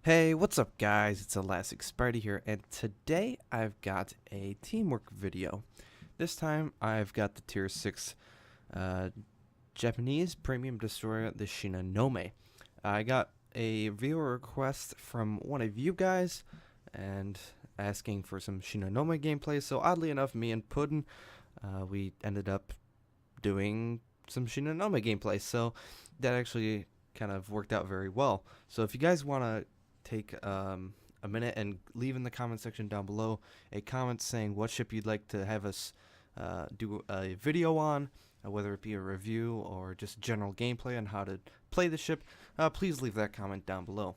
Hey, what's up guys? It's ElasticSpyder here, and today I've got a teamwork video. This time I've got the tier 6 uh, Japanese premium destroyer, the Shinonome. I got a viewer request from one of you guys and asking for some Shinonome gameplay, so oddly enough, me and Puddin, we ended up doing some Shinonome gameplay, so that actually kind of worked out very well. So if you guys want to take a minute and leave in the comment section down below a comment saying what ship you'd like to have us do a video on, whether it be a review or just general gameplay on how to play the ship, please leave that comment down below.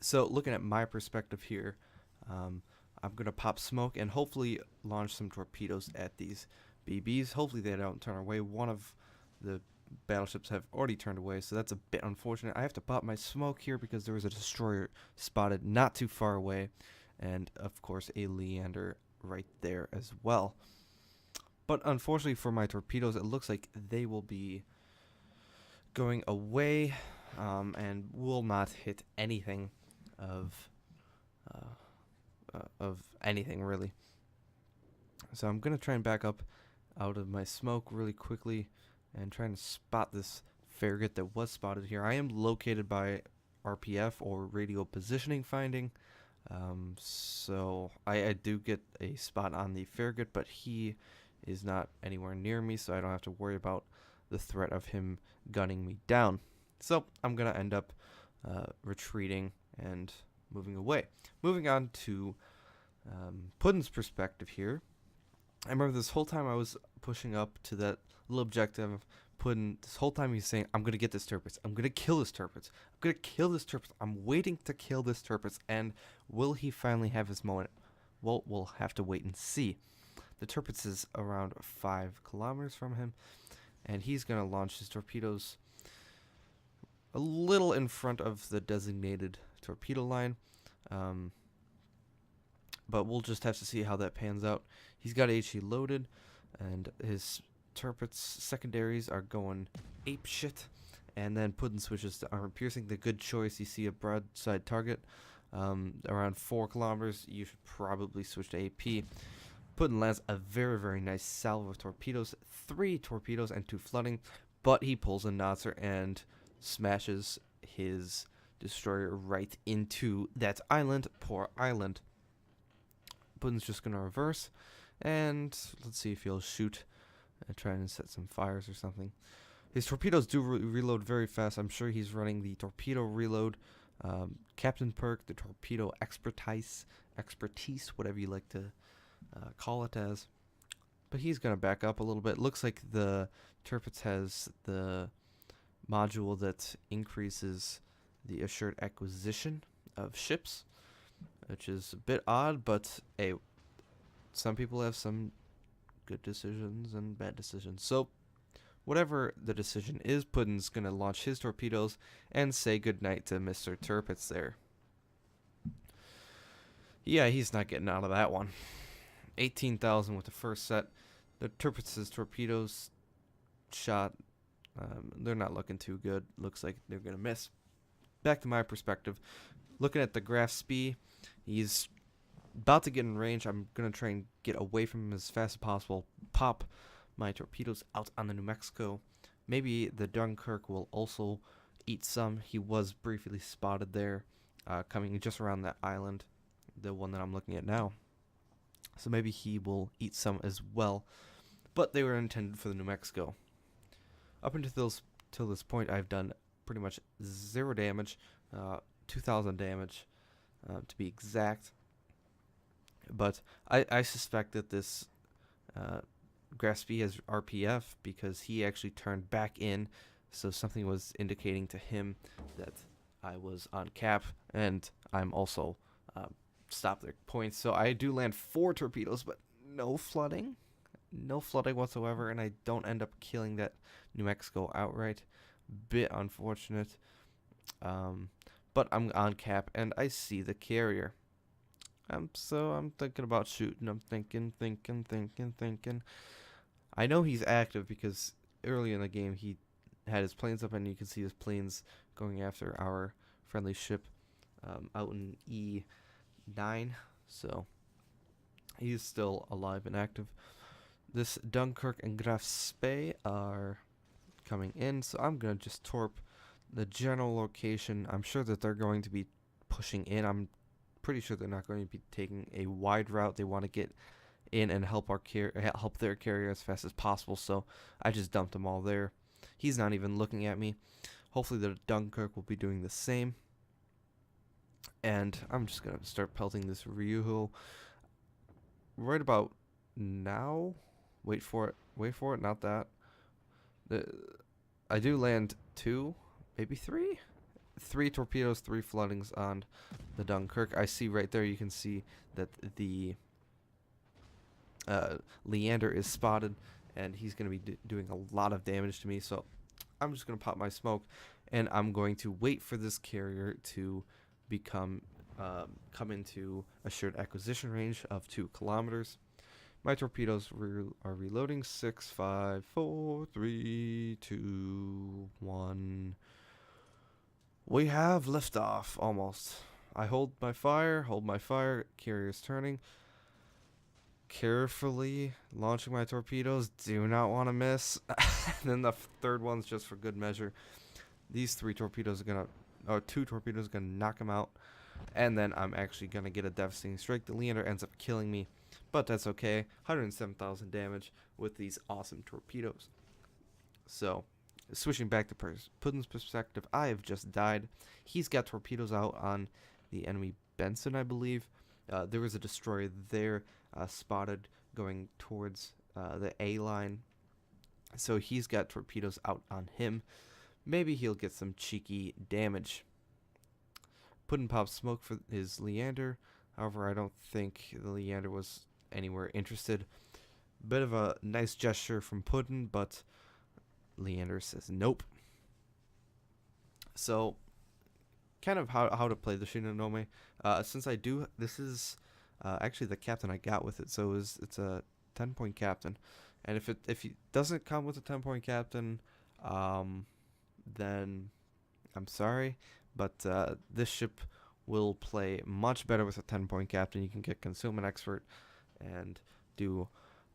So looking at my perspective here, I'm going to pop smoke and hopefully launch some torpedoes at these BBs. Hopefully they don't turn away. One of the battleships have already turned away, so that's a bit unfortunate. I have to pop my smoke here because there was a destroyer spotted not too far away, and of course a Leander right there as well. But unfortunately for my torpedoes, it looks like they will be going away and will not hit anything of anything really. So I'm gonna try and back up out of my smoke really quickly and trying to spot this frigate that was spotted here. I am located by RPF, or radio positioning finding, so I do get a spot on the frigate, but he is not anywhere near me, so I don't have to worry about the threat of him gunning me down. So I'm gonna end up retreating and moving away. Moving on to Puddin's perspective here. I remember this whole time I was pushing up to that little objective, Puddin, this whole time he's saying, I'm going to get this Turpitz. I'm going to kill this Turpitz. I'm going to kill this Turpitz. I'm waiting to kill this Turpitz. And will he finally have his moment? Well, we'll have to wait and see. The Turpitz is around 5 kilometers from him, and he's going to launch his torpedoes a little in front of the designated torpedo line. But we'll just have to see how that pans out. He's got HE loaded, and his Turpitz secondaries are going ape shit. And then Puddin switches to armor piercing, the good choice. You see a broadside target around 4 kilometers. You should probably switch to AP. Puddin lands a very, very nice salvo of torpedoes, 3 torpedoes and 2 flooding, but he pulls a Notzer and smashes his destroyer right into that island. Poor island. Puddin's just going to reverse, and let's see if he'll shoot and try and set some fires or something. His torpedoes do reload very fast. I'm sure he's running the torpedo reload Captain perk, the torpedo expertise, whatever you like to call it as. But he's going to back up a little bit. Looks like the Turpitz has the module that increases the assured acquisition of ships, which is a bit odd, but hey, some people have some good decisions and bad decisions. So whatever the decision is, Puddin's going to launch his torpedoes and say goodnight to Mr. Turpitz there. Yeah, he's not getting out of that one. 18,000 with the first set. The Turpitz's torpedoes shot, they're not looking too good. Looks like they're going to miss. Back to my perspective. Looking at the graph speed, he's about to get in range. I'm going to try and get away from him as fast as possible. Pop my torpedoes out on the New Mexico. Maybe the Dunkirk will also eat some. He was briefly spotted there, coming just around that island, the one that I'm looking at now. So maybe he will eat some as well. But they were intended for the New Mexico. Up until this point, I've done pretty much 0 damage, 2,000 damage to be exact. But I suspect that this Graspy has RPF because he actually turned back in, so something was indicating to him that I was on cap, and I'm also stopped their points. So I do land 4 torpedoes, but no flooding whatsoever, and I don't end up killing that New Mexico outright. Bit unfortunate, but I'm on cap, and I see the carrier. So I'm thinking about shooting. I'm thinking. I know he's active because early in the game he had his planes up, and you can see his planes going after our friendly ship. out in E9, so he's still alive and active. This Dunkirk and Graf Spee are coming in, so I'm gonna just torp the general location. I'm sure that they're going to be pushing in. I'm pretty sure they're not going to be taking a wide route. They want to get in and help help their carrier as fast as possible. So I just dumped them all there. He's not even looking at me. Hopefully the Dunkirk will be doing the same. And I'm just gonna start pelting this Ryuho right about now. Wait for it. Wait for it. Not that. I do land 2, maybe 3. 3 torpedoes, 3 floodings on the Dunkirk. I see right there. You can see that the Leander is spotted, and he's going to be doing a lot of damage to me. So I'm just going to pop my smoke, and I'm going to wait for this carrier to come into assured acquisition range of 2 kilometers. My torpedoes are reloading. 6, 5, 4, 3, 2, 1. We have liftoff, almost. I hold my fire, carrier's turning. Carefully launching my torpedoes, do not want to miss. And then the third one's just for good measure. These 2 torpedoes are gonna knock him out. And then I'm actually gonna get a devastating strike. The Leander ends up killing me, but that's okay. 107,000 damage with these awesome torpedoes. So, switching back to Putin's perspective, I have just died. He's got torpedoes out on the enemy Benson, I believe. There was a destroyer there spotted going towards the A line. So he's got torpedoes out on him. Maybe he'll get some cheeky damage. Putin pops smoke for his Leander. However, I don't think the Leander was anywhere interested. Bit of a nice gesture from Putin, but Leander says nope. So, kind of how to play the Shinonome. Since I do, this is actually the captain I got with it, so it's a 10-point captain. And if it doesn't come with a 10-point captain, then I'm sorry, but this ship will play much better with a 10-point captain. You can get concealment expert and do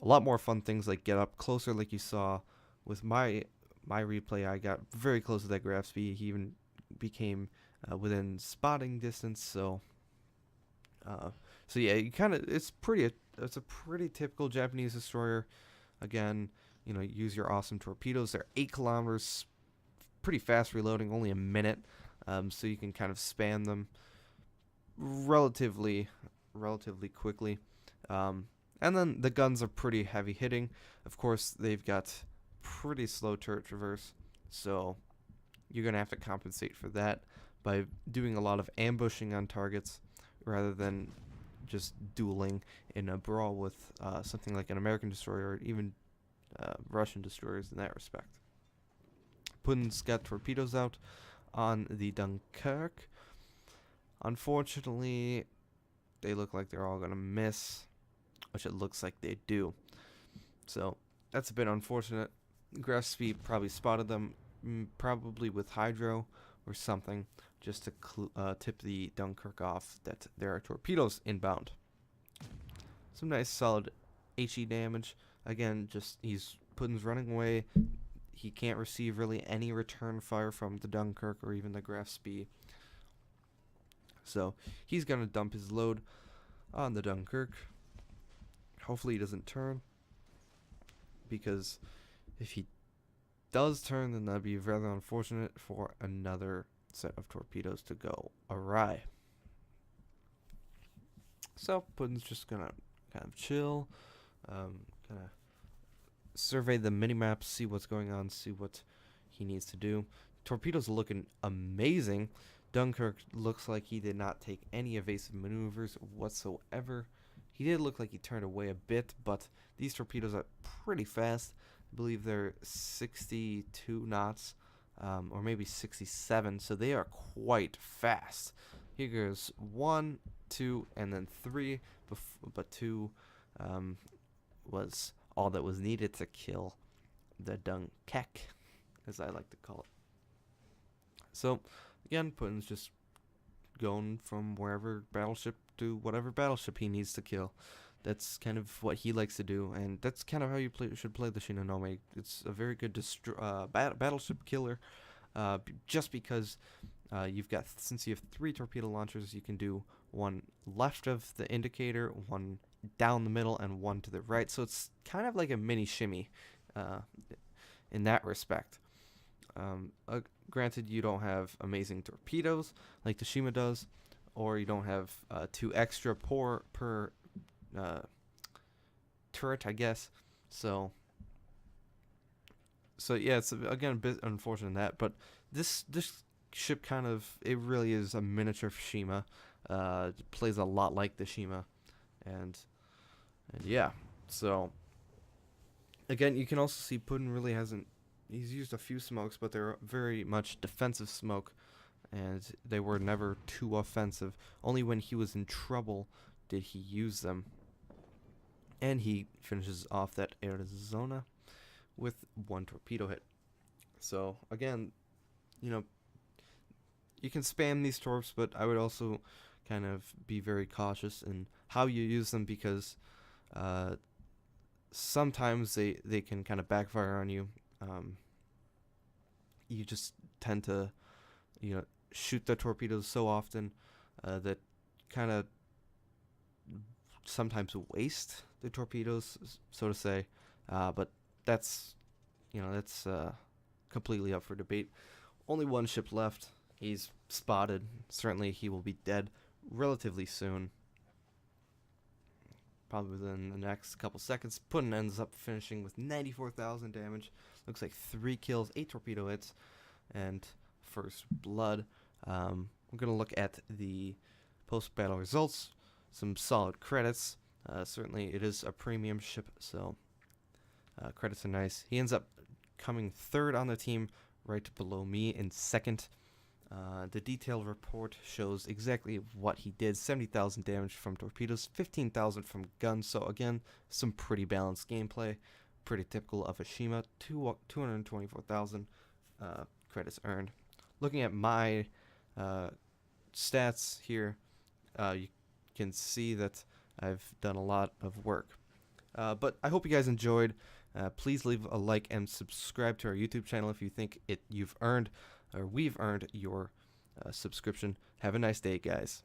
a lot more fun things like get up closer, like you saw with my replay. I got very close to that Graf Spee. He even became within spotting distance. So yeah, you kind of it's a pretty typical Japanese destroyer. Again, use your awesome torpedoes. They're 8 kilometers, pretty fast reloading, only a minute. So you can kind of spam them relatively quickly. And then the guns are pretty heavy hitting. Of course, they've got pretty slow turret traverse, so you're going to have to compensate for that by doing a lot of ambushing on targets rather than just dueling in a brawl with something like an American destroyer or even Russian destroyers in that respect. Putin's got torpedoes out on the Dunkirk. Unfortunately, they look like they're all going to miss, which it looks like they do. So that's a bit unfortunate. Graf Spee probably spotted them, probably with hydro or something, just to tip the Dunkirk off that there are torpedoes inbound. Some nice solid HE damage. Again, just Putin's running away. He can't receive really any return fire from the Dunkirk or even the Graf Spee. So he's going to dump his load on the Dunkirk. Hopefully he doesn't turn, because if he does turn, then that'd be rather unfortunate for another set of torpedoes to go awry. So Putin's just going to kind of chill, kind of survey the minimap, see what's going on, see what he needs to do. Torpedoes looking amazing. Dunkirk looks like he did not take any evasive maneuvers whatsoever. He did look like he turned away a bit, but these torpedoes are pretty fast. I believe they're 62 knots, or maybe 67, so they are quite fast. Here goes 1, 2, and then 3, but 2 was all that was needed to kill the Dunkirk, as I like to call it. So, again, Putin's just going from wherever battleship to whatever battleship he needs to kill. That's kind of what he likes to do, and that's kind of how you should play the Shinonome. It's a very good battleship killer, just because you've got, since you have 3 torpedo launchers, you can do one left of the indicator, one down the middle, and one to the right. So it's kind of like a mini shimmy in that respect. Granted, you don't have amazing torpedoes like the Shima does, or you don't have 2 extra per turret, I guess. So yeah, it's again a bit unfortunate in that, but this ship kind of, it really is a miniature Shima. It plays a lot like the Shima, and yeah. So again, you can also see Putin really hasn't. He's used a few smokes, but they're very much defensive smoke, and they were never too offensive. Only when he was in trouble did he use them. And he finishes off that Arizona with 1 torpedo hit. So again, you can spam these torps, but I would also kind of be very cautious in how you use them, because sometimes they can kind of backfire on you. You just tend to shoot the torpedoes so often that kind of sometimes waste the torpedoes, so to say, but that's completely up for debate. Only 1 ship left. He's spotted. Certainly he will be dead relatively soon, probably within the next couple seconds. Putin ends up finishing with 94,000 damage. Looks like 3 kills, 8 torpedo hits, and first blood. We're going to look at the post-battle results. Some solid credits. Certainly it is a premium ship, so credits are nice. He ends up coming 3rd on the team, right below me in 2nd. The detailed report shows exactly what he did. 70,000 damage from torpedoes, 15,000 from guns. So again, some pretty balanced gameplay. Pretty typical of a Shima. 224,000 credits earned. Looking at my stats here, you can see that I've done a lot of work. But I hope you guys enjoyed. Please leave a like and subscribe to our YouTube channel if you think we've earned your subscription. Have a nice day, guys.